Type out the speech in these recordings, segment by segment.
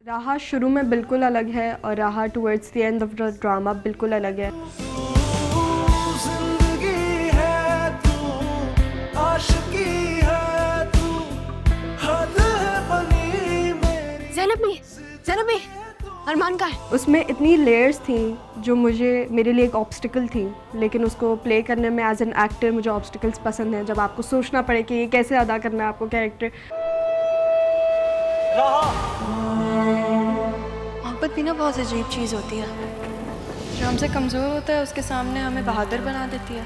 राहा शुरू में बिल्कुल अलग है और राहा towards the end of the drama बिल्कुल अलग है। ज़ैनब में अरमान का है। उसमें इतनी लेयर्स थी जो मेरे लिए एक ऑब्स्टिकल थी, लेकिन उसको प्ले करने में एज एन एक्टर मुझे ऑब्स्टिकल्स पसंद हैं। जब आपको सोचना पड़े कि ये कैसे अदा करना है आपको कैरेक्टर। मोहब्बत भी ना बहुत अजीब चीज़ होती है। जो हमसे कमज़ोर होता है उसके सामने हमें बहादुर बना देती है,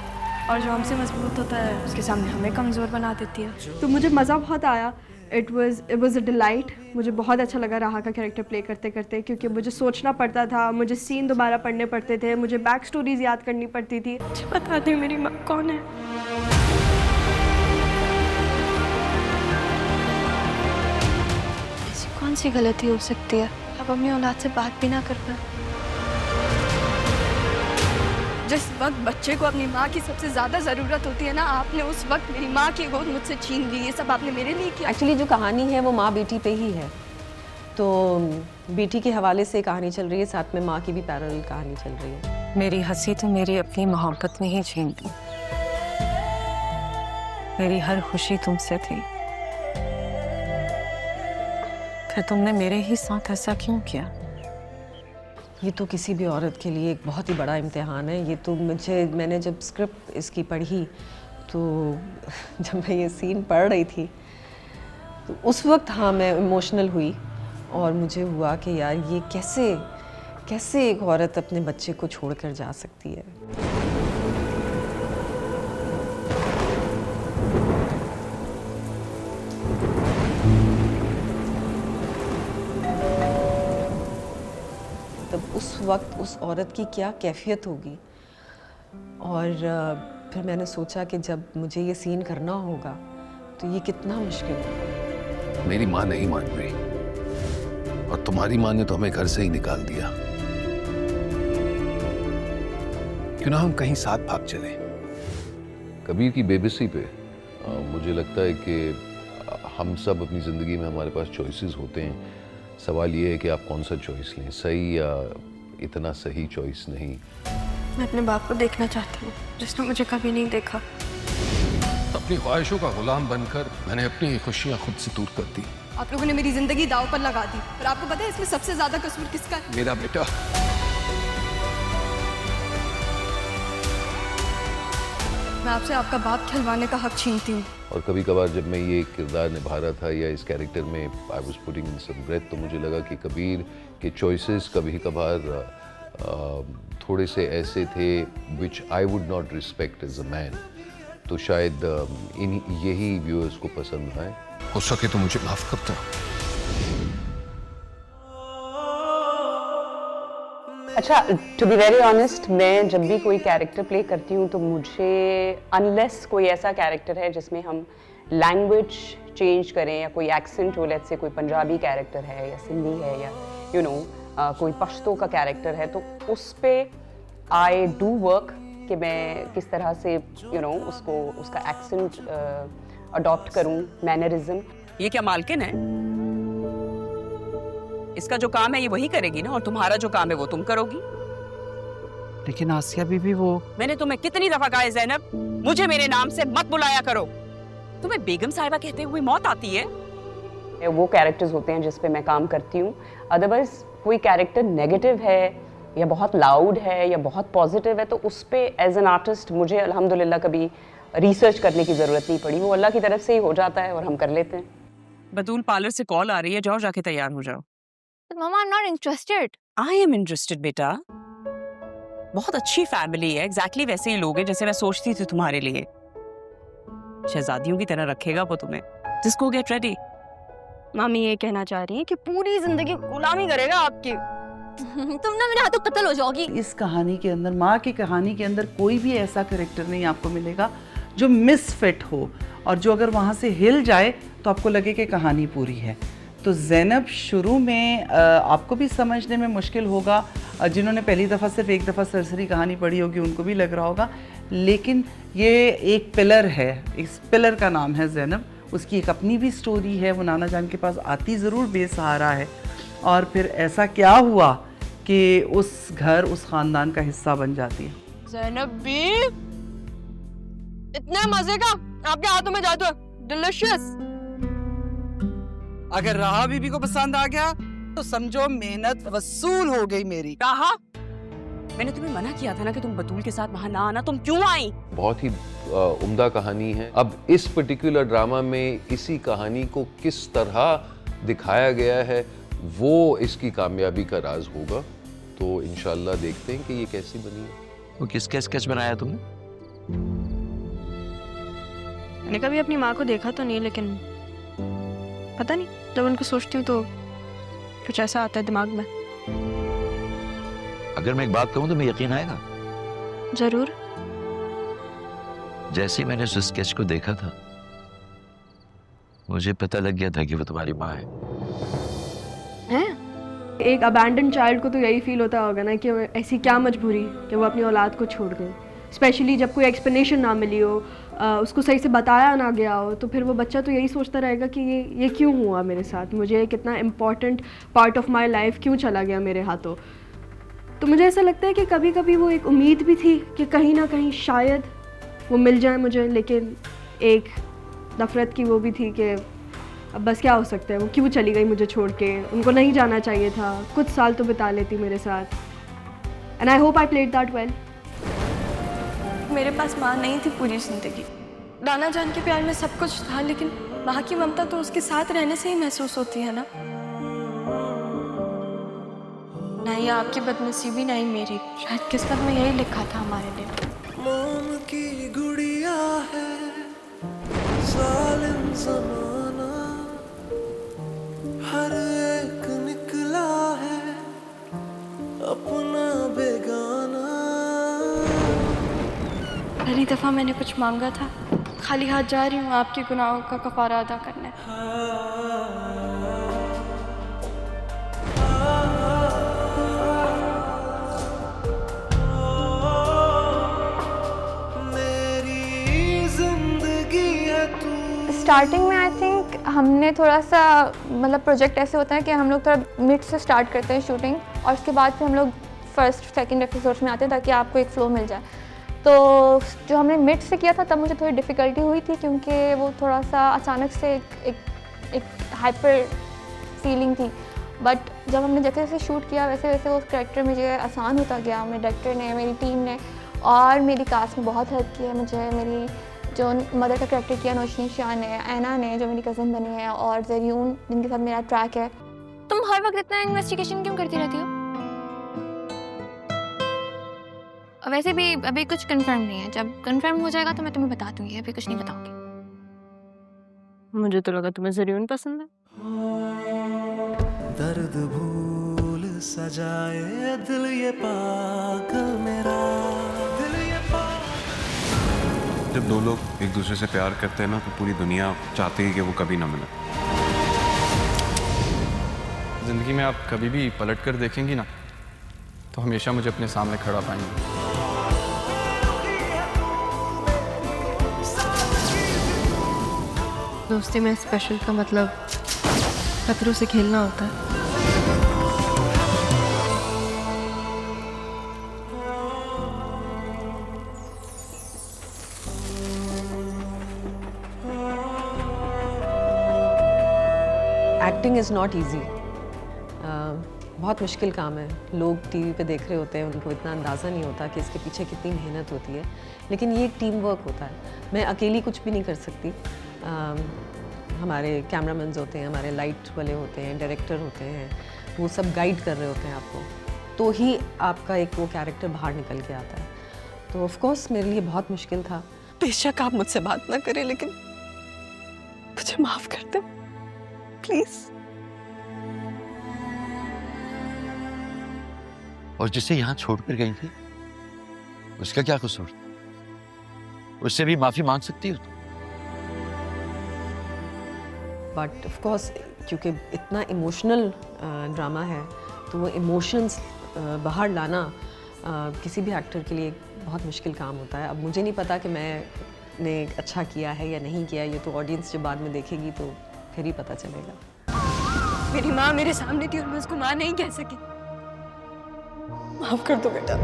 और जो हमसे मजबूत होता है उसके सामने हमें कमज़ोर बना देती है। तो मुझे मज़ा बहुत आया। It was a delight. मुझे बहुत अच्छा लगा राहा का कैरेक्टर प्ले करते करते, क्योंकि मुझे सोचना पड़ता था, मुझे सीन दोबारा पढ़ने पड़ते थे, मुझे बैक स्टोरीज याद करनी पड़ती थी। बता दे मेरी माँ कौन है। ऐसी कौन सी गलती हो सकती है आप अपनी औलाद से बात भी ना कर पाए। जिस वक्त बच्चे को अपनी माँ की सबसे ज़्यादा ज़रूरत होती है ना, आपने उस वक्त मेरी माँ की गोद मुझसे छीन ली। ये सब आपने मेरे लिए किया। एक्चुअली जो कहानी है वो माँ बेटी पे ही है, तो बेटी के हवाले से कहानी चल रही है, साथ में माँ की भी पैरेलल कहानी चल रही है। मेरी हंसी तो मेरी अपनी मोहब्बत में ही छीन ली। मेरी हर खुशी तुमसे थी, फिर तुमने मेरे ही साथ ऐसा क्यों किया? ये तो किसी भी औरत के लिए एक बहुत ही बड़ा इम्तिहान है। ये तो मैंने जब स्क्रिप्ट इसकी पढ़ी, तो जब मैं ये सीन पढ़ रही थी तो उस वक्त हाँ मैं इमोशनल हुई, और मुझे हुआ कि यार ये कैसे एक औरत अपने बच्चे को छोड़कर जा सकती है। तब उस वक्त उस औरत की क्या कैफियत होगी। और फिर मैंने सोचा कि जब मुझे ये सीन करना होगा तो ये कितना मुश्किल होगा। मेरी माँ नहीं मान रही, और तुम्हारी माँ ने तो हमें घर से ही निकाल दिया। क्यों ना हम कहीं साथ भाग चले। कबीर की बेबसी पे मुझे लगता है कि हम सब अपनी ज़िंदगी में हमारे पास चॉइसेस होते हैं। सवाल ये है कि आप कौन सा चॉइस लें, सही या इतना सही चॉइस नहीं। मैं अपने बाप को देखना चाहती हूँ जिसने मुझे कभी नहीं देखा। अपनी ख्वाहिशों का गुलाम बनकर मैंने अपनी खुशियाँ खुद से दूर कर दी। आप लोगों ने मेरी जिंदगी दांव पर लगा दी, और आपको पता है इसमें सबसे ज्यादा कसूर किसका है? मेरा बेटा। मैं आपसे आपका बाप खिलवाने का हक छीनती हूँ। और कभी कभार जब मैं ये किरदार निभा रहा था या इस कैरेक्टर में I was putting in some breath, तो मुझे लगा कि कबीर के चॉइसेस कभी कभार थोड़े से ऐसे थे which I would not respect as a man. तो शायद यही व्यूअर्स को पसंद आए। हो सके तो मुझे माफ़ कर दो। अच्छा, टू बी वेरी ऑनेस्ट, मैं जब भी कोई कैरेक्टर प्ले करती हूँ तो मुझे, अनलेस कोई ऐसा कैरेक्टर है जिसमें हम लैंग्वेज चेंज करें या कोई एक्सेंट हो, लेट्स से कोई पंजाबी कैरेक्टर है या सिंधी है या कोई पश्तो का कैरेक्टर है, तो उस पे आई डू वर्क कि मैं किस तरह से उसको उसका एक्सेंट अडॉप्ट करूँ, मैनरिज्म। ये क्या मालकिन है? इसका जो काम है ये वही करेगी ना, और तुम्हारा जो काम है वो तुम करोगी। लेकिन आसिया बीबी वो, मैंने तुम्हें कितनी दफा कहा है ज़ैनब, मुझे मेरे नाम से मत बुलाया करो। तुम्हें बेगम साहिबा कहते हुए मौत आती है। वो कैरेक्टर्स होते हैं जिस पे मैं काम करती हूँ। अदरवाइज कोई कैरेक्टर नेगेटिव है या बहुत लाउड है या बहुत पॉजिटिव है, तो उस पे एज एन आर्टिस्ट मुझे अल्हम्दुलिल्लाह कभी रिसर्च करने की ज़रूरत नहीं पड़ी। वो अल्लाह की तरफ से ही हो जाता है और हम कर लेते हैं। बतूल पार्लर से कॉल आ रही है, जाओ जाके तैयार हो जाओ। Mama, I'm not interested. I am interested बेटा। बहुत अच्छी फैमिली है, एग्जैक्टली वैसे ही लोग हैं जैसे मैं सोचती थी तुम्हारे लिए। शहजादियों की तरह रखेगा वो तुम्हें। Just go get ready। मामी ये कहना चाह रही है कि पूरी जिंदगी गुलामी करेगा आपकी। तुम ना मेरे हाथों कत्ल हो जाओगी। इस कहानी के अंदर, माँ की कहानी के अंदर कोई भी ऐसा कैरेक्टर नहीं आपको मिलेगा जो मिसफिट हो, और जो अगर वहाँ से हिल जाए तो आपको लगे कि कहानी पूरी है। तो ज़ैनब शुरू में आपको भी समझने में मुश्किल होगा, जिन्होंने पहली दफ़ा सिर्फ एक दफ़ा सरसरी कहानी पढ़ी होगी उनको भी लग रहा होगा, लेकिन ये एक पिलर है। इस पिलर का नाम है ज़ैनब। उसकी एक अपनी भी स्टोरी है। वो नाना जान के पास आती ज़रूर बेसहारा है, और फिर ऐसा क्या हुआ कि उस घर उस ख़ानदान का हिस्सा बन जाती है। ज़ैनब बी, इतने मजे का आपके हाथों में जादू है, डिलिशियस। अगर राहा बीबी को पसंद आ गया तो समझो मेहनत वसूल हो गई मेरी। कहा मैंने तुम्हें मना किया था ना कि तुम बतूल के साथ वहां ना आना, तुम क्यों आई? बहुत ही उम्दा कहानी है। अब इस पर्टिकुलर ड्रामा में इसी कहानी को किस तरह दिखाया गया है वो इसकी कामयाबी का राज होगा। तो इंशाल्लाह देखते हैं कि ये कैसी बनी है। वो किसका स्केच बनाया तुमने? मैंने कभी अपनी माँ को देखा तो नहीं, लेकिन पता नहीं, जब उनको सोचती हूँ तो कुछ ऐसा आता है दिमाग में। अगर मैं एक बात कहूँ तो मैं यकीन आएगा? जरूर। जैसे ही मैंने उस स्केच को देखा था मुझे पता लग गया था कि वो तुम्हारी माँ है। हैं? एक अबैंडन चाइल्ड को तो यही फील होता होगा ना कि ऐसी क्या मजबूरी कि वो अपनी औलाद को छोड़ गई, स्पेशली जब कोई एक्सप्लेनेशन ना मिली हो, उसको सही से बताया ना गया हो, तो फिर वो बच्चा तो यही सोचता रहेगा कि ये क्यों हुआ मेरे साथ, मुझे कितना important part of my life क्यों चला गया मेरे हाथों। तो मुझे ऐसा लगता है कि कभी कभी वो एक उम्मीद भी थी कि कहीं ना कहीं शायद वो मिल जाए मुझे, लेकिन एक नफ़रत की वो भी थी कि अब बस क्या हो सकता है, वो क्यों चली गई मुझे छोड़ के, उनको नहीं जाना चाहिए था, कुछ साल तो बिता लेती मेरे साथ। And I hope I played that well. मेरे पास माँ नहीं थी पूरी जिंदगी। दाना जान के प्यार में सब कुछ था, लेकिन माँ की ममता तो उसके साथ रहने से ही महसूस होती है ना। ना ही आपकी बदनसीबी, ना ही मेरी, शायद किस्मत में यही लिखा था हमारे लिए। मोम की गुड़िया है जालिम ज़माना, हर एक निकला है अपना बेगाना। पहली दफा मैंने कुछ मांगा था, खाली हाथ जा रही हूँ आपके गुनाहों का कफारा अदा करने। स्टार्टिंग में आई थिंक हमने थोड़ा सा, मतलब प्रोजेक्ट ऐसे होता है कि हम लोग थोड़ा मिड से स्टार्ट करते हैं शूटिंग, और उसके बाद फिर हम लोग फर्स्ट सेकंड एपिसोड्स में आते हैं ताकि आपको एक फ्लो मिल जाए। तो जो हमने मिड से किया था तब मुझे थोड़ी डिफ़िकल्टी हुई थी, क्योंकि वो थोड़ा सा अचानक से एक हाइपर फीलिंग थी। बट जब हमने जैसे जैसे शूट किया वैसे वैसे वो कैरेक्टर मुझे आसान होता गया। मेरे डायरेक्टर ने, मेरी टीम ने और मेरी कास्ट ने बहुत हेल्प की है मुझे। मेरी जो मदर का कैरेक्टर किया नौशीन शाह ने, ऐना ने जो मेरी कज़न बनी है, और ज़रियून जिनके साथ मेरा ट्रैक है। तुम हर वक्त इतना इन्वेस्टिगेशन क्यों करती रहती हो? वैसे भी अभी कुछ कंफर्म नहीं है, जब कंफर्म हो जाएगा तो मैं तुम्हें बता दूंगी, अभी कुछ नहीं बताऊंगी। मुझे तो लगा तुम्हें ज़रियून पसंद है। दर्द भूल सजाए दिल ये पागल मेरा, दिल ये पागल। जब दो लोग एक दूसरे से प्यार करते हैं ना तो पूरी दुनिया चाहती है कि वो कभी ना मिले। जिंदगी में आप कभी भी पलट कर देखेंगी ना तो हमेशा मुझे अपने सामने खड़ा पाएंगे। दोस्ती में स्पेशल का मतलब खतरों से खेलना होता है। एक्टिंग इज़ नॉट ईजी, बहुत मुश्किल काम है। लोग टीवी पे देख रहे होते हैं, उनको इतना अंदाज़ा नहीं होता कि इसके पीछे कितनी मेहनत होती है, लेकिन ये एक टीम वर्क होता है। मैं अकेली कुछ भी नहीं कर सकती। हमारे कैमरामैन्स होते हैं, हमारे लाइट वाले होते हैं, डायरेक्टर होते हैं, वो सब गाइड कर रहे होते हैं आपको, तो ही आपका एक वो कैरेक्टर बाहर निकल के आता है। तो ऑफ कोर्स मेरे लिए बहुत मुश्किल था। बेशक आप मुझसे बात ना करें, लेकिन मुझे माफ कर दो प्लीज। और जिसे यहाँ छोड़कर गई थी उसका क्या कसूर? उससे भी माफी मांग सकती हो। बट ऑफ कोर्स क्योंकि इतना इमोशनल ड्रामा है तो वो इमोशंस बाहर लाना किसी भी एक्टर के लिए बहुत मुश्किल काम होता है। अब मुझे नहीं पता कि मैंने अच्छा किया है या नहीं किया, ये तो ऑडियंस जब बाद में देखेगी तो फिर ही पता चलेगा। मेरी माँ मेरे सामने थी और मैं उसको माँ नहीं कह सकी। माफ कर दो बेटा।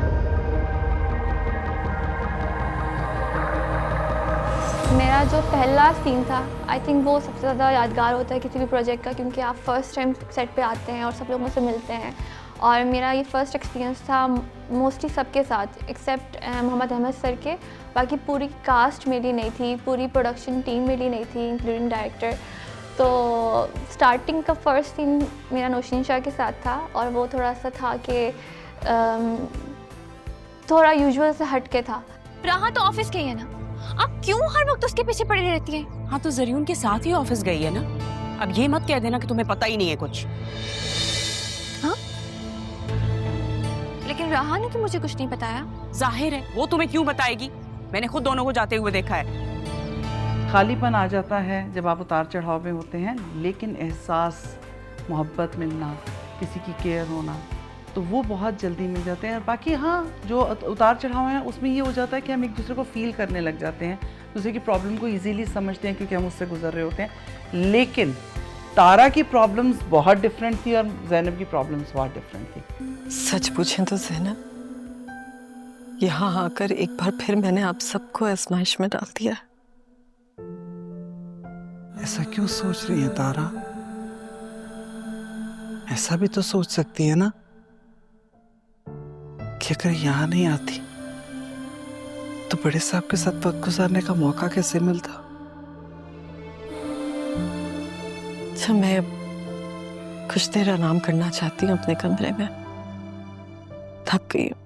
मेरा जो पहला सीन था आई थिंक वो सबसे ज़्यादा यादगार होता है किसी भी प्रोजेक्ट का, क्योंकि आप फर्स्ट टाइम सेट पे आते हैं और सब लोगों से मिलते हैं। और मेरा ये फर्स्ट एक्सपीरियंस था मोस्टली सबके साथ एक्सेप्ट मोहम्मद अहमद सर के। बाकी पूरी कास्ट मेरी नहीं थी, पूरी प्रोडक्शन टीम मेरी नहीं थी इंक्लूडिंग डायरेक्टर। तो स्टार्टिंग का फर्स्ट सीन मेरा नौशीन शाह के साथ था और वो थोड़ा सा था कि थोड़ा यूजुअल से हट के था। राहा तो ऑफिस गई है ना, आप क्यों हर वक्त उसके पीछे पड़ी रहती है? हाँ तो जरियून के साथ ही ऑफिस गई है ना। अब ये मत कह देना कि तुम्हें पता ही नहीं है कुछ। हाँ? लेकिन राहा ने तो मुझे कुछ नहीं बताया। जाहिर है वो तुम्हें क्यों बताएगी, मैंने खुद दोनों को जाते हुए देखा है। खालीपन आ जाता है जब आप उतार चढ़ाव में होते हैं, लेकिन एहसास, मोहब्बत मिलना, किसी की केयर होना, तो वो बहुत जल्दी मिल जाते हैं। और बाकी हाँ, जो उतार चढ़ाव हैं उसमें ये हो जाता है कि हम एक दूसरे को फील करने लग जाते हैं, दूसरे की प्रॉब्लम को इजीली समझते हैं क्योंकि हम उससे गुजर रहे होते हैं। लेकिन तारा की प्रॉब्लम्स बहुत डिफरेंट थी और ज़ैनब की प्रॉब्लम्स बहुत डिफरेंट थी। सच पूछें तो ज़ैनब, यहाँ आकर एक बार फिर मैंने आप सबको आजमाइश में डाल दिया। ऐसा क्यों सोच रही है तारा? ऐसा भी तो सोच सकती है ना कि अगर यहाँ नहीं आती तो बड़े साहब के साथ वक्त गुजारने का मौका कैसे मिलता। अच्छा, मैं कुछ देर आराम करना चाहती हूँ अपने कमरे में, थक गई हूँ।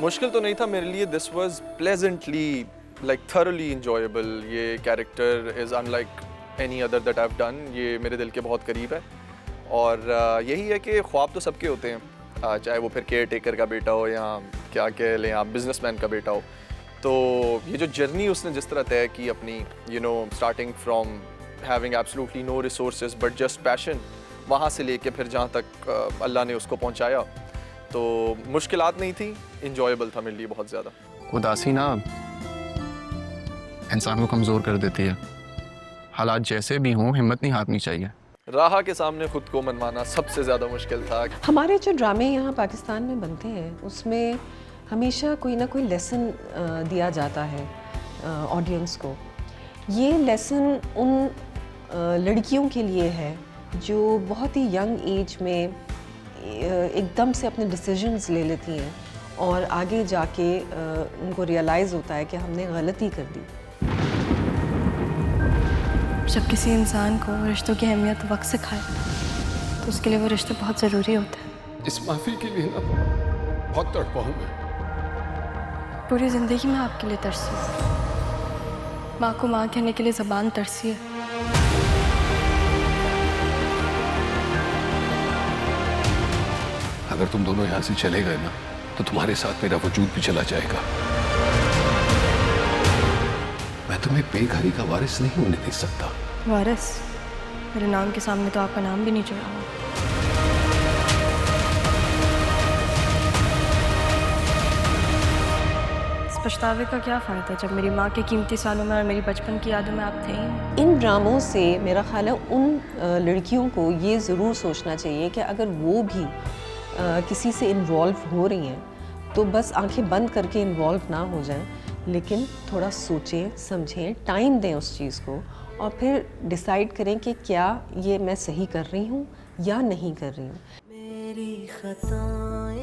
मुश्किल तो नहीं था मेरे लिए। This was pleasantly like thoroughly enjoyable. ये character is unlike any other that I have done. ये मेरे दिल के बहुत करीब है और यही है कि ख्वाब तो सबके होते हैं, चाहे वो फिर केयर टेकर का बेटा हो या क्या कह लें आप बिजनेसमैन का बेटा हो। तो ये जो जर्नी उसने जिस तरह तय की अपनी, you know, starting from having absolutely no resources but just passion, वहाँ से लेके फिर जहाँ तक अल्लाह ने उसको पहुँचाया, तो मुश्किलात नहीं थी, इंजॉयबल था मेरे लिए बहुत ज़्यादा। उदासी ना इंसान को कमज़ोर कर देती है। हालात जैसे भी हों हिम्मत नहीं हारनी चाहिए। राहा के सामने खुद को मनवाना सबसे ज़्यादा मुश्किल था। हमारे जो ड्रामे यहाँ पाकिस्तान में बनते हैं उसमें हमेशा कोई ना कोई लेसन दिया जाता है ऑडियंस को। ये लेसन उन लड़कियों के लिए है जो बहुत ही यंग एज में एकदम से अपने डिसीजंस ले लेती हैं और आगे जाके उनको रियलाइज़ होता है कि हमने गलती कर दी। जब किसी इंसान को रिश्तों की अहमियत वक्त से खाए तो उसके लिए वो रिश्ते बहुत ज़रूरी होते हैं। इस माफ़ी के लिए ना बहुत तड़पा हूँ मैं। पूरी ज़िंदगी में आपके लिए तरसी है। माँ को माँ कहने के लिए ज़बान तरसी है। अगर तुम दोनों यहाँ से चले गए ना तो तुम्हारे साथ मेरा वजूद भी चला जाएगा। मैं तुम्हें बेघरी का वारिस नहीं होने दे सकता। वारिस? मेरे नाम के सामने तो आपका नाम भी नहीं जुड़ा हुआ। इस पछतावे का क्या फ़ायदा जब मेरी माँ के कीमती सालों में और मेरी बचपन की यादों में आप थे ही। इन ड्रामों से मेरा ख्याल है उन लड़कियों को ये ज़रूर सोचना चाहिए कि अगर वो भी किसी से इन्वॉल्व हो रही हैं तो बस आंखें बंद करके इन्वॉल्व ना हो जाएं, लेकिन थोड़ा सोचें, समझें, टाइम दें उस चीज़ को और फिर डिसाइड करें कि क्या ये मैं सही कर रही हूँ या नहीं कर रही हूँ।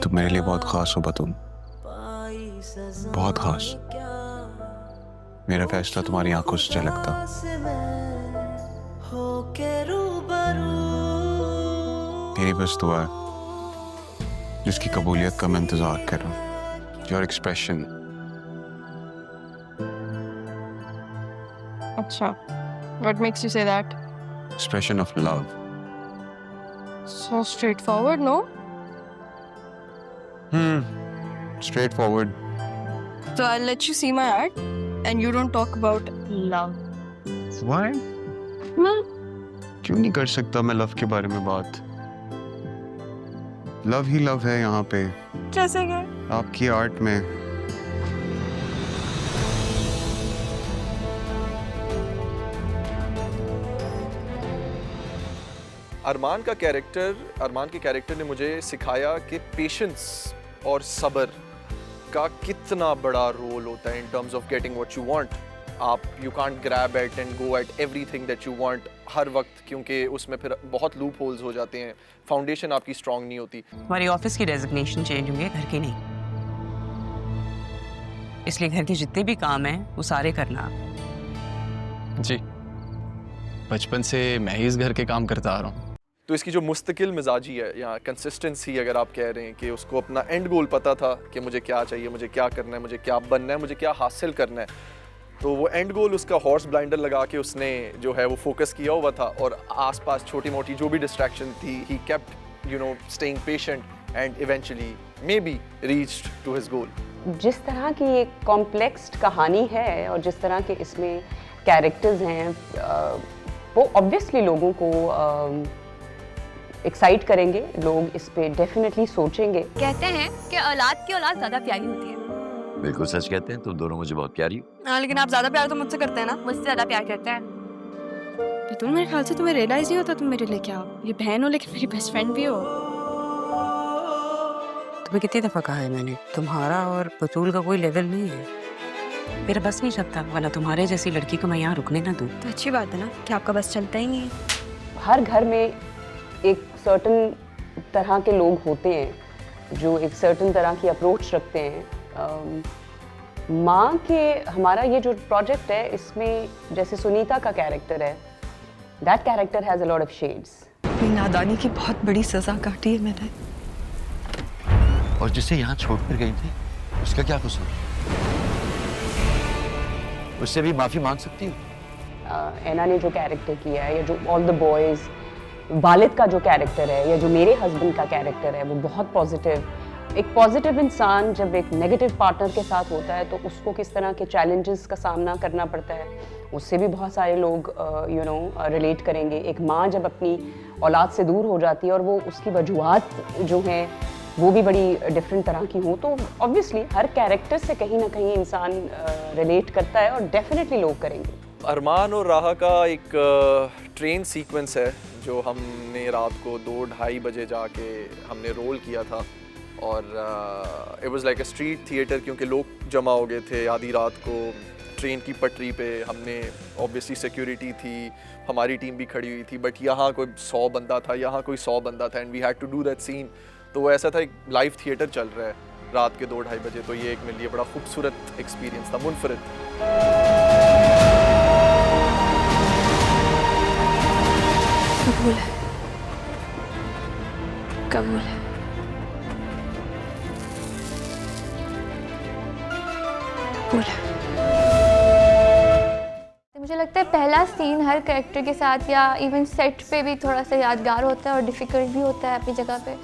तुम मेरे लिए बहुत ख़ास हो बतून, बहुत ख़ास। मेरा फैसला तुम्हारी आंखों से झलकता। तेरी बस दुआ है जिसकी कबूलियत का मैं इंतजार कर रहा हूँ। Your expression. अच्छा, what makes you say that? Expression of love. So straightforward, no? Straightforward. So I'll let you see my art and you don't talk about love. Why? क्यों नहीं कर सकता मैं लव के बारे में बात? लव ही लव है यहाँ पे। कैसे गए? आपकी आर्ट में। अरमान के कैरेक्टर ने मुझे सिखाया कि पेशेंस और सब्र का कितना बड़ा रोल होता है in terms of getting what you want. आप you can't grab at and go at everything that you want हर वक्त, क्योंकि उसमें फिर बहुत लूप होल्स हो जाते हैं, फाउंडेशन आपकी स्ट्रांग नहीं होती। हमारी ऑफिस की डेजिग्नेशन चेंज हुई है, घर की नहीं, इसलिए घर के जितने भी काम हैं वो सारे करना। जी, बचपन से मैं ही इस घर के काम करता आ रहा हूँ। तो इसकी जो मुस्तकिल मिजाजी है या कंसिस्टेंसी, अगर आप कह रहे हैं कि उसको अपना एंड गोल पता था कि मुझे क्या चाहिए, मुझे क्या करना है, मुझे क्या बनना है, मुझे क्या हासिल करना है, तो वो एंड गोल उसका हॉर्स ब्लाइंडर लगा के उसने जो है वो फोकस किया हुआ था, और आसपास छोटी मोटी जो भी डिस्ट्रैक्शन थी, he kept staying patient and eventually maybe reached to his goal. जिस तरह की एक कॉम्प्लेक्स कहानी है और जिस तरह के इसमें कैरेक्टर्स हैं, वो ऑब्वियसली लोगों को एक्साइट करेंगे, लोग इस पे डेफिनेटली सोचेंगे। कहते हैं कि औलाद की औलाद ज्यादा प्यारी होती है। बिल्कुल सच कहते हैं, तुम दोनों मुझे बहुत प्यारी हो। हाँ, लेकिन आप ज्यादा प्यार तो मुझसे करते हैं ना। मुझसे ज्यादा प्यार करते हैं। तुम, मेरे ख्याल से तुम्हें रियलाइज नहीं होता तुम मेरे लिए क्या हो। ये बहन हो लेकिन मेरी बेस्ट फ्रेंड भी हो। तुम्हें कितनी दफा कहा है मैंने, तुम्हारा और बतूल का कोई लेवल नहीं है, मेरा बस नहीं चलता, वरना तुम्हारे जैसी लड़की को मैं यहाँ रुकने ना दूँ। तो अच्छी बात है ना कि आपका बस चलता ही नहीं है। हर घर में एक सर्टन तरह के लोग होते हैं जो एक सर्टन तरह की अप्रोच रखते हैं। माँ के हमारा ये जो प्रोजेक्ट है, इसमें जैसे सुनीता का कैरेक्टर है, that character has a lot of shades. अपनी नादानी की बहुत बड़ी सजा काटी है मैंने। और जिसे यहाँ छोड़कर गई थी, उसका क्या कसूर? उससे भी माफी मांग सकती हूँ। ऐना ने जो कैरेक्टर किया है, या जो ऑल द बॉयज, वालिद का जो कैरेक्टर है, या जो मेरे हस्बैंड का कैरेक्टर है, वो बहुत पॉजिटिव। एक पॉजिटिव इंसान जब एक नेगेटिव पार्टनर के साथ होता है तो उसको किस तरह के चैलेंजेस का सामना करना पड़ता है, उससे भी बहुत सारे लोग रिलेट करेंगे। एक माँ जब अपनी औलाद से दूर हो जाती है और वो उसकी वजूहात जो हैं वो भी बड़ी डिफरेंट तरह की हो, तो ऑब्वियसली हर कैरेक्टर से कहीं ना कहीं इंसान रिलेट करता है, और डेफिनेटली लोग करेंगे। अरमान और राहा का एक ट्रेन सीक्वेंस है जो हमने रात को 2-2:30 बजे जाके हमने रोल किया था, और it was like a street theatre, क्योंकि लोग जमा हो गए थे आधी रात को ट्रेन की पटरी पे। हमने ऑब्वियसली सिक्योरिटी थी, हमारी टीम भी खड़ी हुई थी, बट यहाँ कोई 100 बंदा था, यहाँ कोई 100 बंदा था, and we had to do that scene. तो वो ऐसा था, एक लाइव थिएटर चल रहा है रात के 2-2:30 बजे। तो ये एक मेरे लिए बड़ा खूबसूरत एक्सपीरियंस था, मुनफरिद। कबूल है, कबूल है। मुझे लगता है पहला सीन हर कैरेक्टर के साथ या इवन सेट पे भी थोड़ा सा यादगार होता है और डिफ़िकल्ट भी होता है अपनी जगह पे।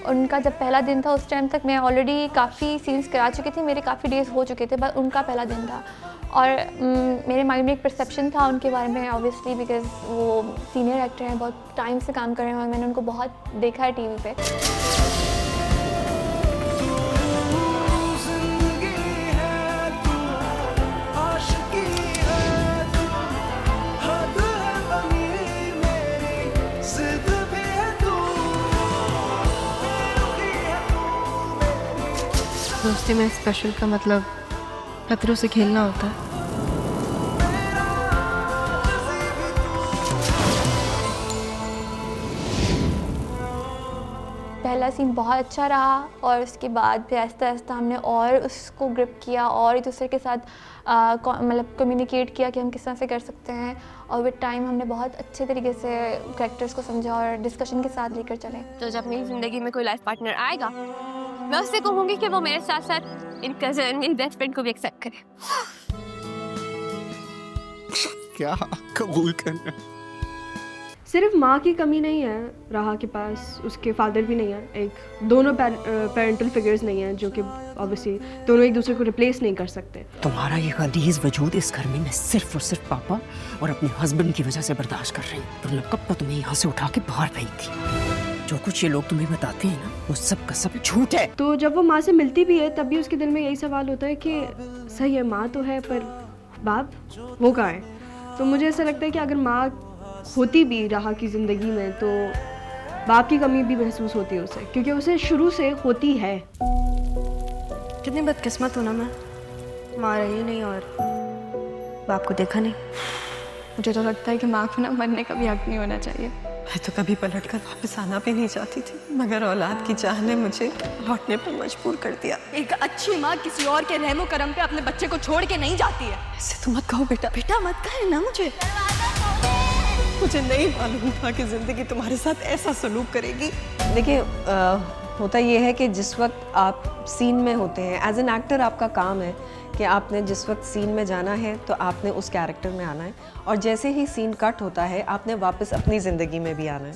उनका जब पहला दिन था, उस टाइम तक मैं ऑलरेडी काफ़ी सीन्स करा चुकी थी, मेरे काफ़ी डेज हो चुके थे, बस उनका पहला दिन था। और मेरे माइंड में एक परसेप्शन था उनके बारे में, ऑब्वियसली बिकॉज वो सीनियर एक्टर हैं, बहुत टाइम से काम कर रहे हैं और मैंने उनको बहुत देखा है टीवी पे। दोस्ती में स्पेशल का मतलब खतरों से खेलना होता है। पहला सीन बहुत अच्छा रहा और उसके बाद फिर आहिस्ता आहिस्ता हमने और उसको ग्रिप किया और एक दूसरे के साथ मतलब कम्युनिकेट किया कि हम किस तरह से कर सकते हैं, और विद टाइम हमने बहुत अच्छे तरीके से कैरेक्टर्स को समझा और डिस्कशन के साथ लेकर चले। तो जब मेरी ज़िंदगी में कोई लाइफ पार्टनर आएगा, मैं उससे कहूँगी कि वो मेरे साथ साथ इन कज़न, इन बेस्ट फ्रेंड को भी एक्सेप्ट करे। क्या कबूल करना? सिर्फ माँ की कमी नहीं है राहा के पास, उसके फादर भी नहीं है। एक दोनों पेरेंटल फिगर्स नहीं हैं जो कि ऑब्वियसली दोनों एक दूसरे को रिप्लेस नहीं कर सकते। तुम्हारा ये गलीज वजूद इस घर में मैं सिर्फ और सिर्फ पापा और अपने हस्बैंड की वजह से बर्दाश्त कर रही हूँ, वरना कब तक तुम्हें यहाँ से उठा के बाहर फेंकती। जो कुछ ये लोग तुम्हें बताते हैं ना, वो सब का सब झूठ है। तो जब वो माँ से मिलती भी है तब भी उसके दिल में यही सवाल होता है कि सही है माँ तो है, पर बाप वो कहाँ है। तो मुझे ऐसा लगता है कि अगर माँ होती भी राहा की ज़िंदगी में तो बाप की कमी भी महसूस होती है उसे, क्योंकि उसे शुरू से होती है। कितनी बदकिस्मत हूँ ना मैं, माँ रही नहीं और बाप को देखा नहीं। मुझे तो लगता है कि माँ को ना मरने का भी हक नहीं होना चाहिए। मैं तो कभी पलट कर वापस आना भी नहीं चाहती थी, मगर औलाद की चाह ने मुझे लौटने पर मजबूर कर दिया। एक अच्छी माँ किसी और के रहमो करम पे अपने बच्चे को छोड़ के नहीं जाती है। ऐसे तो मत कहो बेटा। बेटा मत कहे ना मुझे। मुझे नहीं मालूम था कि जिंदगी तुम्हारे साथ ऐसा सलूक करेगी। देखिए होता ये है कि जिस वक्त आप सीन में होते हैं, एज एन एक्टर आपका काम है कि आपने जिस वक्त सीन में जाना है तो आपने उस कैरेक्टर में आना है, और जैसे ही सीन कट होता है आपने वापस अपनी ज़िंदगी में भी आना है।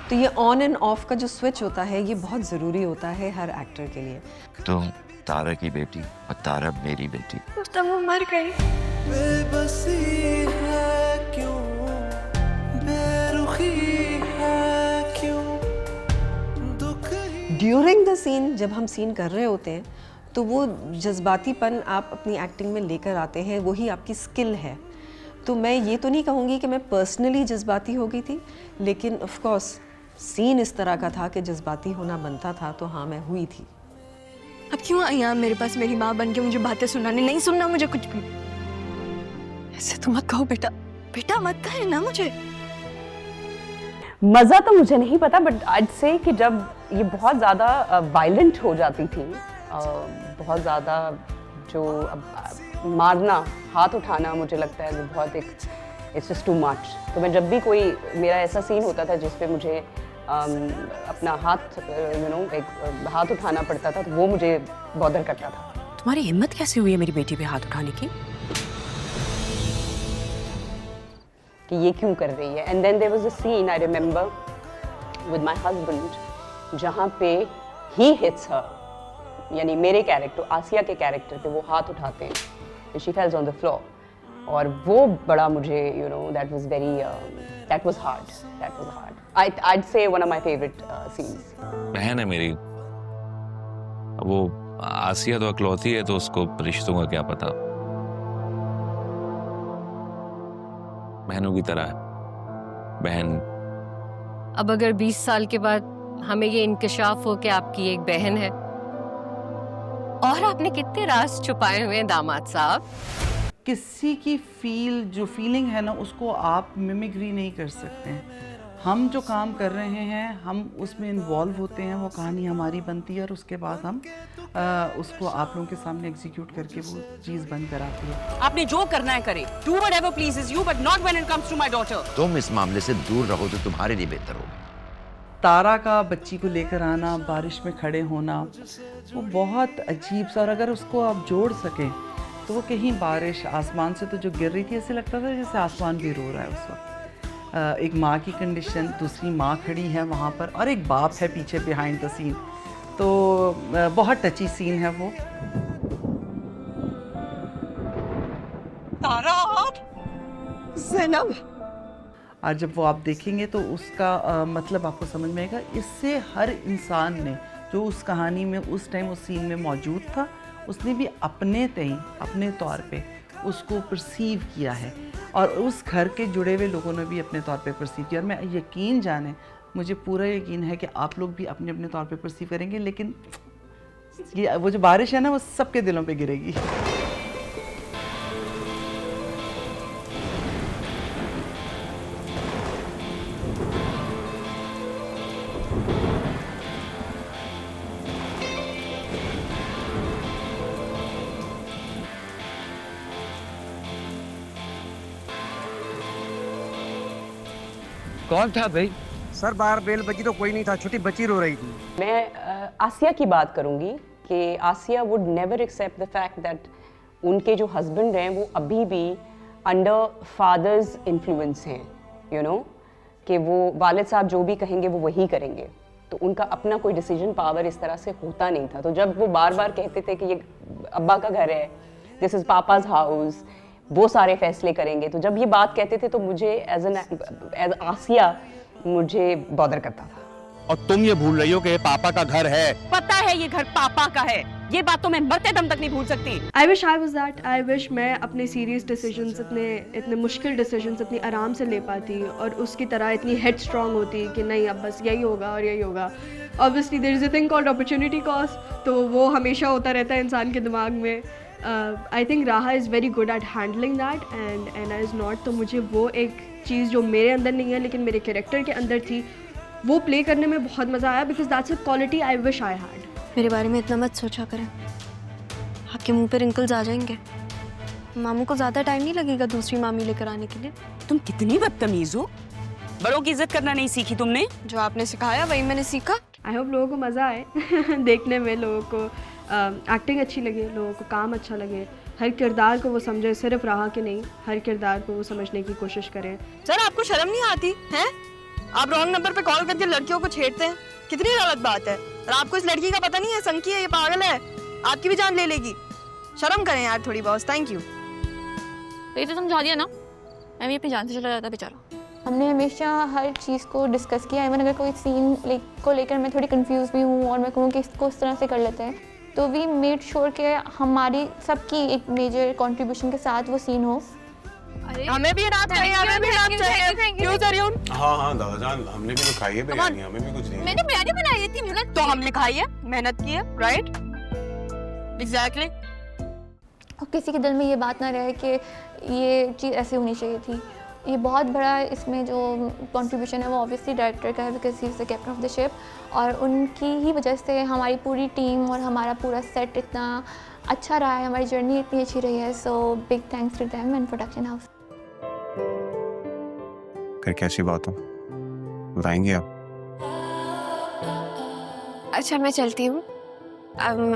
तो ये ऑन एंड ऑफ का जो स्विच होता है ये बहुत ज़रूरी होता है हर एक्टर के लिए। तुम तारा की बेटी और तारा मेरी बेटी। तब वो मर गई। बेबसी है क्यों, बेरुखी है क्यों, दुख ड्यूरिंग द सीन जब हम सीन कर रहे होते हैं तो वो जज्बातीपन आप अपनी एक्टिंग में लेकर आते हैं, वही आपकी स्किल है। तो मैं ये तो नहीं कहूँगी कि मैं पर्सनली जज्बाती हो गई थी, लेकिन ऑफ कोर्स सीन इस तरह का था कि जज्बाती होना बनता था, तो हाँ मैं हुई थी। अब क्यों आई आप मेरे पास मेरी माँ बन के मुझे बातें सुनाने? नहीं सुनना मुझे कुछ भी। ऐसे तो मत कहो बेटा। बेटा मत कहे ना मुझे। मज़ा तो मुझे नहीं पता, बट आज से कि जब ये बहुत ज़्यादा वायलेंट हो जाती थी, बहुत ज़्यादा जो मारना, हाथ उठाना, मुझे लगता है वो बहुत एक इट्स जस्ट टू मच। तो मैं जब भी कोई मेरा ऐसा सीन होता था जिस पे मुझे अपना हाथ एक हाथ उठाना पड़ता था, तो वो मुझे बॉदर करता था। तुम्हारी हिम्मत कैसे हुई है मेरी बेटी पे हाथ उठाने की? कि ये क्यों कर रही है। And then there was a scene I remember with my husband जहाँ पे ही हिट्स हर, यानी मेरे कैरेक्टर आसिया के कैरेक्टर पे वो हाथ उठाते हैं, she fails on the floor, और वो बड़ा मुझे that was very that was hard. I'd say one of my favorite scenes. बहन है मेरी, वो आसिया तो अकलौती है, तो उसको रिश्तों का क्या पता। बहनों की तरह है बहन। अब अगर 20 साल के बाद हमें ये इंकशाफ हो कि आपकी एक बहन है, और आपने कितने राज छुपाए हुए हैं दामाद साहब। किसी की जो फीलिंग है ना, उसको आप मिमिक्री नहीं कर सकते हैं। हम जो काम कर रहे हैं हम उसमें इन्वॉल्व होते हैं, वो कहानी हमारी बनती है, और उसके बाद हम उसको आप लोगों के सामने एग्जीक्यूट करके वो चीज़ बन कर आती है। आपने जो करना है करे, do whatever pleases you, but not when it comes to my daughter. तुम इस मामले से दूर रहो तो तुम्हारे लिए बेहतर होगा। तारा का बच्ची को लेकर आना, बारिश में खड़े होना, वो बहुत अजीब सा, और अगर उसको आप जोड़ सकें तो वो कहीं बारिश आसमान से तो जो गिर रही थी, ऐसे लगता था जैसे आसमान भी रो रहा है उस वक्त। एक माँ की कंडीशन, दूसरी माँ खड़ी है वहाँ पर, और एक बाप है पीछे बिहाइंड द सीन, तो बहुत टची सीन है वो। तारा, ज़ैनब। और जब वो आप देखेंगे तो उसका मतलब आपको समझ में आएगा। इससे हर इंसान ने जो उस कहानी में उस टाइम उस सीन में मौजूद था, उसने भी अपने तौर पे उसको परसीव किया है, और उस घर के जुड़े हुए लोगों ने भी अपने तौर पे परसीव किया। और मैं यकीन जाने, मुझे पूरा यकीन है कि आप लोग भी अपने अपने तौर पे परसीव करेंगे, लेकिन ये वो जो बारिश है ना, वो सबके दिलों पे गिरेगी। कौन था भाई? सर बाहर बेल बजी तो कोई नहीं था, छोटी बच्ची रो रही थी। मैं आसिया की बात करूंगी कि Asiya would never accept the fact that उनके जो हस्बैंड हैं वो अभी भी अंडर फादर्स इन्फ्लुएंस हैं, कि वो वालिद साहब जो भी कहेंगे वो वही करेंगे, तो उनका अपना कोई डिसीजन पावर इस तरह से होता नहीं था। तो जब वो बार बार कहते थे कि ये अब्बा का घर है, दिस इज़ पापाज हाउस, वो सारे फैसले करेंगे, तो जब ये बात कहते थे तो मुझे एज आसिया मुझे बॉदर करता था। और तुम ये भूल रही हो कि ये पापा का घर है। पता है ये घर पापा का है, ये बात तो मैं मरते दम तक नहीं भूल सकती। I wish I was that. I wish मैं अपने सीरियस डिसीजंस, इतने मुश्किल डिसीजंस इतनी आराम से ले पाती और उसकी तरह इतनी हेड स्ट्रॉन्ग होती कि नहीं अब बस यही होगा और यही होगा। Obviously there is a thing called opportunity cost, तो वो हमेशा होता रहता है इंसान के दिमाग में। आई थिंक राहा is very good at handling that and I is not. तो मुझे वो एक चीज़ जो मेरे अंदर नहीं है लेकिन मेरे कैरेक्टर के अंदर थी, वो प्ले करने में बहुत मज़ा आया because that's a quality I wish I had. मेरे बारे में इतना मत सोचा करें, आपके मुंह पे रिंकल्स आ जाएंगे। मामू को ज़्यादा टाइम नहीं लगेगा दूसरी मामी लेकर आने के लिए। तुम कितनी बदतमीज हो, बड़ों की इज्जत करना नहीं सीखी तुमने। जो आपने सिखाया वही मैंने सीखा। आई होप लोगों को मज़ा आए देखने में, लोगों को एक्टिंग अच्छी लगे, लोगों को काम अच्छा लगे, हर किरदार को वो समझे, सिर्फ राहा के नहीं हर किरदार को वो समझने की कोशिश करें। सर आपको शर्म नहीं आती है? आप रॉन्ग नंबर पे कॉल करके लड़कियों को छेड़ते हैं, कितनी गलत बात है। और आपको इस लड़की का पता नहीं है, संकी है, ये पागल है, आपकी भी जान ले लेगी। शर्म करें यार थोड़ी बहुत। Thank you. ये तो समझा दिया ना, मैं भी अपनी जान से चला जाता बेचारा। हमने हमेशा हर चीज़ को डिस्कस किया। इवन अगर कोई सीन को लेकर मैं थोड़ी कंफ्यूज भी हूँ और मैं कहूँ कि इसको इस तरह से कर लेते हैं, तो वी मेड श्योर कि हमारी सबकी एक मेजर कंट्रीब्यूशन के साथ वो सीन हो। हमें भी रात चाहिए, हमें भी रात चाहिए। क्यों जरियन? हाँ हाँ दादाजान, हमने भी तो खाई है बिरयानी, हमें भी कुछ नहीं। मैंने बिरयानी बनाई थी मिनट, तो हमने खाई है, मेहनत की है, राइट? एग्जैक्टली। और किसी के दिल में ये बात ना रहे कि ये चीज़ ऐसे होनी चाहिए थी। ये बहुत बड़ा इसमें जो कंट्रीब्यूशन है वो ऑब्वियसली डायरेक्टर का है, because he is the captain of the ship, और उनकी ही वजह से हमारी पूरी टीम और हमारा पूरा सेट इतना अच्छा रहा है, हमारी जर्नी इतनी अच्छी रही है। So big thanks to them and production house. फिर कैसी बात हो, बताएंगे आप? अच्छा मैं चलती हूँ,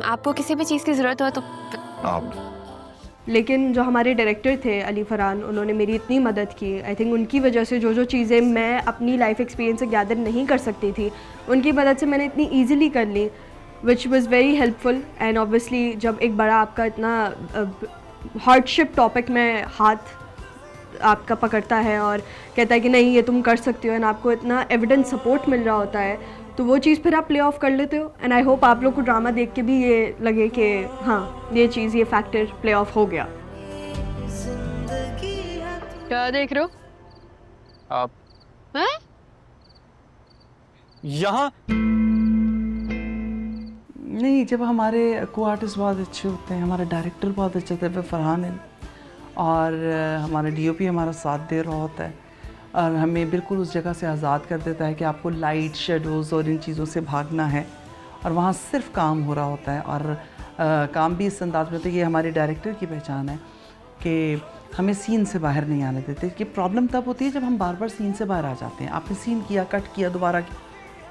आपको किसी भी चीज़ की ज़रूरत हो तो आप। लेकिन जो हमारे डायरेक्टर थे अली फरहान, उन्होंने मेरी इतनी मदद की। आई थिंक उनकी वजह से जो चीज़ें मैं अपनी लाइफ एक्सपीरियंस से गैदर नहीं कर सकती थी, उनकी मदद से मैंने इतनी ईजिली कर ली, which was very helpful. And obviously जब एक बड़ा आपका इतना हार्डशिप टॉपिक में हाथ आपका पकड़ता है और कहता है कि नहीं ये तुम कर सकती हो, एंड आपको इतना एविडेंस सपोर्ट मिल रहा होता है, तो वो चीज़ फिर आप प्ले ऑफ कर लेते हो। एंड आई होप आप लोग को ड्रामा देख के भी ये लगे कि हाँ ये चीज़, ये फैक्टर प्ले ऑफ हो गया। क्या देख रहे हो आप? हैं? यहाँ नहीं, जब हमारे को आर्टिस्ट बहुत अच्छे होते हैं, हमारा डायरेक्टर बहुत अच्छा होता है फरहान है, और हमारा डीओपी हमारा साथ दे रहा होता है और हमें बिल्कुल उस जगह से आज़ाद कर देता है कि आपको लाइट, शेडोज़ और इन चीज़ों से भागना है, और वहाँ सिर्फ काम हो रहा होता है। और काम भी इस अंदाज में होता है कि हमारे डायरेक्टर की पहचान है कि हमें सीन से बाहर नहीं आने देते। कि प्रॉब्लम तब होती है जब हम बार बार सीन से बाहर आ जाते हैं। आपने सीन किया, कट किया, दोबारा किया,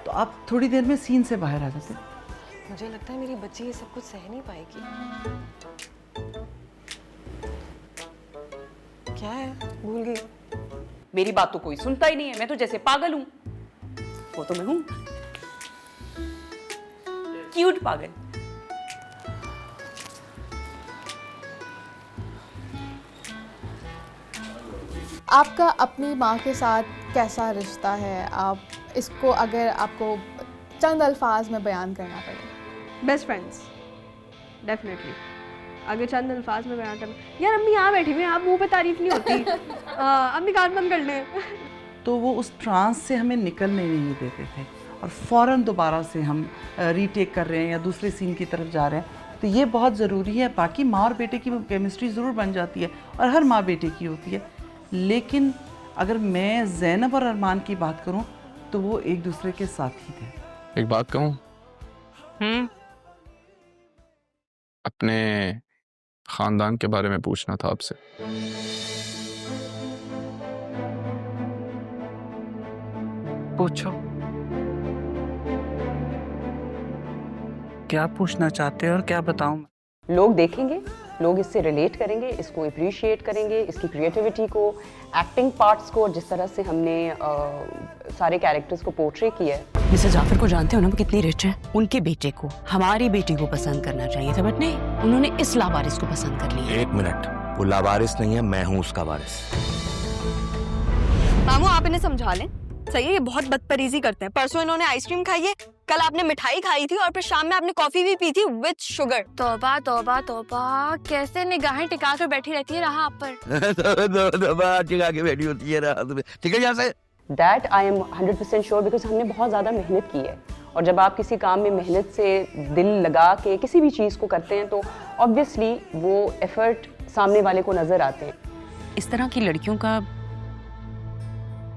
तो आप थोड़ी देर में सीन से बाहर आ जाते हैं। मुझे लगता है मेरी बच्ची ये सब कुछ सह नहीं पाएगी। क्या है, भूल गई? मेरी बात तो कोई सुनता ही नहीं है, मैं तो जैसे पागल हूँ। वो तो मैं हूँ, क्यूट पागल। आपका अपनी माँ के साथ कैसा रिश्ता है? आप इसको अगर आपको चंद अल्फाज में बयान करना पड़े। Best friends, definitely. अगर चंद अल्फाज में बयान करना, यार अम्मी यहाँ बैठी हुई हैं, आप मुंह पे तारीफ नहीं होती। अम्मी कान बंद कर लें। तो वो उस ट्रांस से हमें निकलने नहीं देते थे, और फ़ौरन दोबारा से हम रीटेक कर रहे हैं या दूसरे सीन की तरफ जा रहे हैं, तो ये बहुत ज़रूरी है। बाकी माँ और बेटे की केमिस्ट्री ज़रूर बन जाती है, और हर माँ बेटे की होती है, लेकिन अगर मैं ज़ैनब और अरमान की बात करूं तो वो एक दूसरे के साथ ही थे। एक बात कहूं? अपने खानदान के बारे में पूछना था आपसे। पूछो, क्या पूछना चाहते हो और क्या बताऊं? लोग देखेंगे, लोग इससे रिलेट करेंगे, इसको अप्रिशिएट करेंगे, इसकी क्रिएटिविटी को, एक्टिंग पार्ट्स को, जिस तरह से हमने सारे कैरेक्टर्स को पोर्ट्रे किया है। मिसेस जाफर को जानते हो ना, वो कितनी रिच है। उनके बेटे को हमारी बेटी को पसंद करना चाहिए था, बट नहीं, उन्होंने इस लावारिस को पसंद कर लिया। एक मिनट, वो लावारिस नहीं है, मैं हूँ उसका वारिस। मामू आप इन्हें समझा लें, सही है, ये बहुत बदतमीजी करते हैं। परसों इन्होंने आइसक्रीम खाई है, कल आपने मिठाई खाई थी और फिर शाम में आपने कॉफी भी पी थी विद शुगर। तौबा तौबा तौबा, कैसे निगाहें टिका कर बैठी रहती है राह आप पर। टिका के बैठी होती है राह तुम्हें, ठीक है यहाँ से। That I am 100% sure, because हमने बहुत ज़्यादा मेहनत की है, और जब आप किसी काम में मेहनत से दिल लगा के किसी भी चीज़ को करते हैं तो ऑब्वियसली वो एफर्ट सामने वाले को नज़र आते हैं। इस तरह की लड़कियों का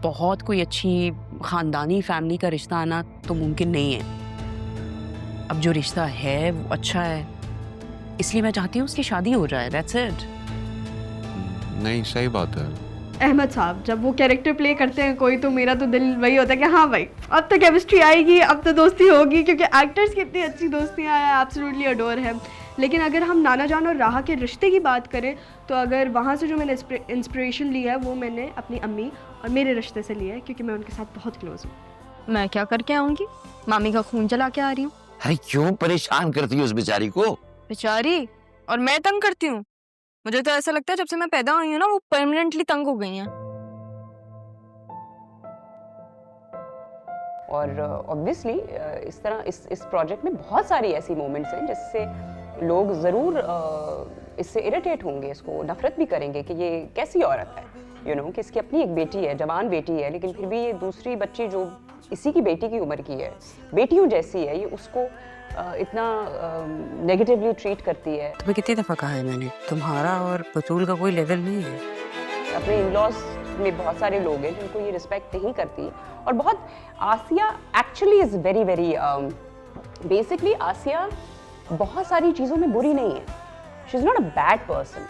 बहुत कोई अच्छी ख़ानदानी फैमिली का रिश्ता आना तो मुमकिन नहीं है। अब जो रिश्ता है वो अच्छा है, इसलिए मैं चाहती हूँ उसकी शादी हो जाए, दैट्स इट। नहीं, सही बात है। अहमद साहब जब वो कैरेक्टर प्ले करते हैं कोई, तो मेरा तो दिल वही होता है कि हाँ भाई अब तो केमिस्ट्री आएगी, अब तो दोस्ती होगी, क्योंकि एक्टर्स की इतनी अच्छी दोस्तियाँ हैं, एब्सोल्युटली अडोर है। लेकिन अगर हम नाना जान और राहा के रिश्ते की बात करें तो अगर वहाँ से जो मैंने इंस्पिरेशन ली है वो मैंने अपनी अम्मी और मेरे रिश्ते से लिया है, क्योंकि मैं उनके साथ बहुत क्लोज हूँ। मैं क्या करके आऊंगी, मामी का खून जला के आ रही हूँ। अरे क्यों परेशान करती है उस बेचारी को? बेचारी और मैं तंग करती हूँ? मुझे तो ऐसा लगता है जब से मैं पैदा हुई हूँ ना वो परमानेंटली तंग हो गई हैं। और ऑब्वियसली इस तरह इस प्रोजेक्ट में बहुत सारी ऐसी मोमेंट्स हैं जिससे लोग ज़रूर इससे इरिटेट होंगे, इसको नफरत भी करेंगे कि ये कैसी औरत है, यू नो कि इसकी अपनी एक बेटी है, जवान बेटी है, लेकिन फिर भी ये दूसरी बच्ची जो इसी की बेटी की उम्र की है, बेटियों जैसी है, ये उसको इतना नेगेटिवली ट्रीट करती है। तुम्हें कितनी दफ़ा कहा है मैंने, तुम्हारा और बतूल का कोई लेवल नहीं है। अपने इन-लॉज में बहुत सारे लोग हैं जिनको ये रिस्पेक्ट नहीं करती, और बहुत Asiya actually is very very basically Asiya बहुत सारी चीज़ों में बुरी नहीं है, she is not a bad person.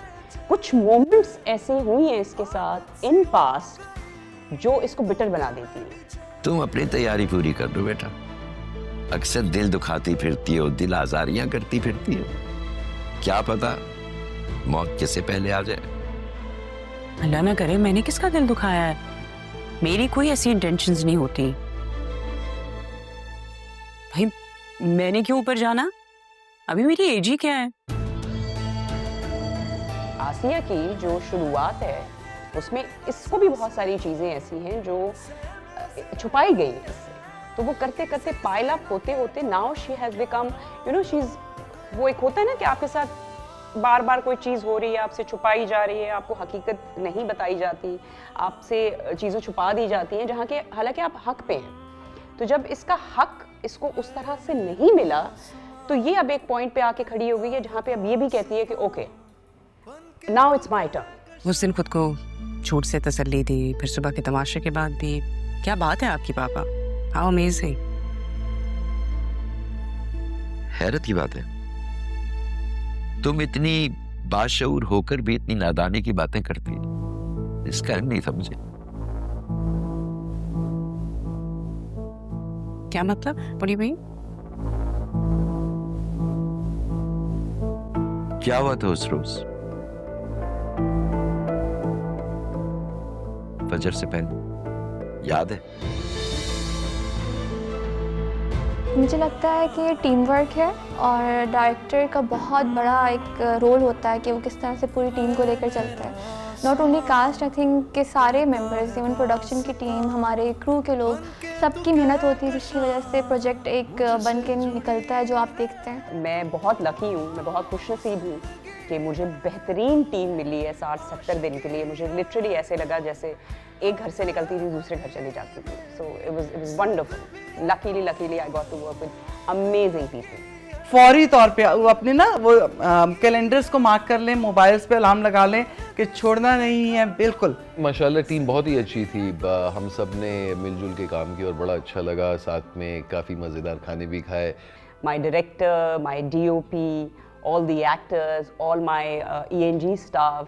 कुछ मोमेंट्स ऐसी हुई हैं इसके साथ इन पास्ट जो इसको बिटर बना देती हैं। तुम अपनी तैयारी पूरी कर लो बेटा, अक्सर दिल दुखाती फिरती हो, दिल आजारियां करती फिरती हो, क्या पता मौत किससे पहले आ जाए। अल्लाह ना करे, मैंने किसका दिल दुखाया है? मेरी कोई ऐसी इंटेंशंस नहीं होती भाई, मैंने क्यों ऊपर जाना, अभी मेरी एज ही क्या है। आसिया की जो शुरुआत है उसमें इसको भी बहुत सारी चीज़ें ऐसी हैं जो छुपाई गई हैं इससे, तो वो करते करते पाइल अप होते होते now she has become, you know she is, वो एक होता है ना कि आपके साथ बार बार कोई चीज़ हो रही है, आपसे छुपाई जा रही है, आपको हकीकत नहीं बताई जाती, आपसे चीज़ें छुपा दी जाती हैं जहाँ के हालांकि आप हक पे हैं। तो जब इसका हक इसको उस तरह से नहीं मिला तो ये अब एक पॉइंट पे आके खड़ी हो गई है जहाँ पे अब ये भी कहती है कि okay now it's my turn. उस दिन खुद को झूठ से तसल्ली दी, फिर सुबह के तमाशे के बाद भी, क्या बात है आपकी पापा, हाउ अमेजिंग। हैरत की बात है, तुम इतनी बाशऊर होकर भी इतनी नादानी की बातें करती है, इसका नहीं था मुझे। क्या मतलब, बड़ी बहन? क्या हुआ था उस रोज फजर से पहले, याद है? मुझे लगता है कि ये टीम वर्क है और डायरेक्टर का बहुत बड़ा एक रोल होता है कि वो किस तरह से पूरी टीम को लेकर चलता है। Not only cast, I think के सारे मेंबर्स, इवन प्रोडक्शन की टीम, हमारे क्रू के लोग, सबकी मेहनत होती है जिसकी वजह से प्रोजेक्ट एक बन के निकलता है जो आप देखते हैं। मैं बहुत लकी हूँ, मैं बहुत खुशनसीब हूँ कि मुझे बेहतरीन टीम मिली है 60-70 दिन के लिए। मुझे लिटरली ऐसे लगा जैसे एक घर से निकलती थी दूसरे घर चली जाती थी। So it was wonderful. Luckily I got to work with amazing people. फौरी तौर पे वो अपने ना वो कैलेंडर्स को मार्क कर लें, मोबाइल्स पे अलार्म लगा लें कि छोड़ना नहीं है। बिल्कुल माशाल्लाह टीम बहुत ही अच्छी थी, हम सब ने मिलजुल के काम किया और बड़ा अच्छा लगा, साथ में काफ़ी मज़ेदार खाने भी खाए। My director, my DOP, all the actors, all my ENG staff,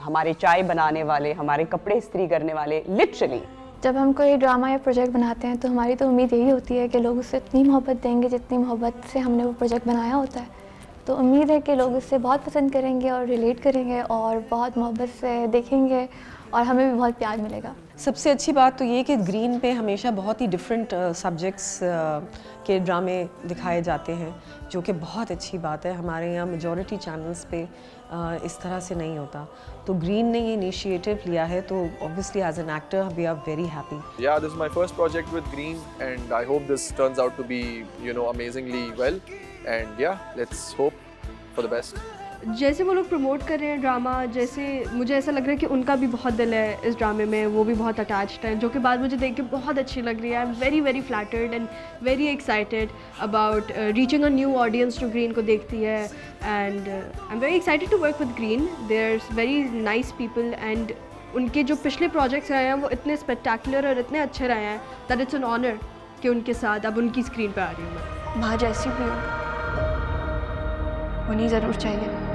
हमारे चाय बनाने वाले, हमारे कपड़े इस्त्री करने वाले, लिटरली। जब हम कोई ड्रामा या प्रोजेक्ट बनाते हैं तो हमारी तो उम्मीद यही होती है कि लोग उससे इतनी मोहब्बत देंगे जितनी मोहब्बत से हमने वो प्रोजेक्ट बनाया होता है। तो उम्मीद है कि लोग उससे बहुत पसंद करेंगे और रिलेट करेंगे और बहुत मोहब्बत से देखेंगे और हमें भी बहुत प्यार मिलेगा। सबसे अच्छी बात तो ये कि ग्रीन पे हमेशा बहुत ही डिफरेंट सब्जेक्ट्स के ड्रामे दिखाए जाते हैं, जो कि बहुत अच्छी बात है। हमारे यहाँ मेजॉरिटी चैनल्स पे इस तरह से नहीं होता, तो ग्रीन ने ये इनिशिएटिव लिया है, तो obviously as an actor we are very happy. Yeah, this is my first project with Green and I hope this turns out to be, you know, amazingly well, and yeah, let's hope for the best. जैसे वो लोग promote कर रहे हैं drama, जैसे मुझे ऐसा लग रहा है कि उनका भी बहुत दिल है इस ड्रामे में, वो भी बहुत अटैच्ड है, जो कि बात मुझे देख के बहुत अच्छी लग रही है। I am very very flattered and very excited about reaching a new audience जो ग्रीन को देखती है, and I am very excited to work with green. They are very nice people and उनके जो पिछले प्रोजेक्ट्स रहे हैं वो इतने स्पेक्टेकुलर और इतने अच्छे रहे हैं दैट इट्स एन ऑनर कि उनके साथ अब उनकी स्क्रीन पर आ रही हूँ मैं। माँ जैसी भी हो, होनी ज़रूर चाहिए।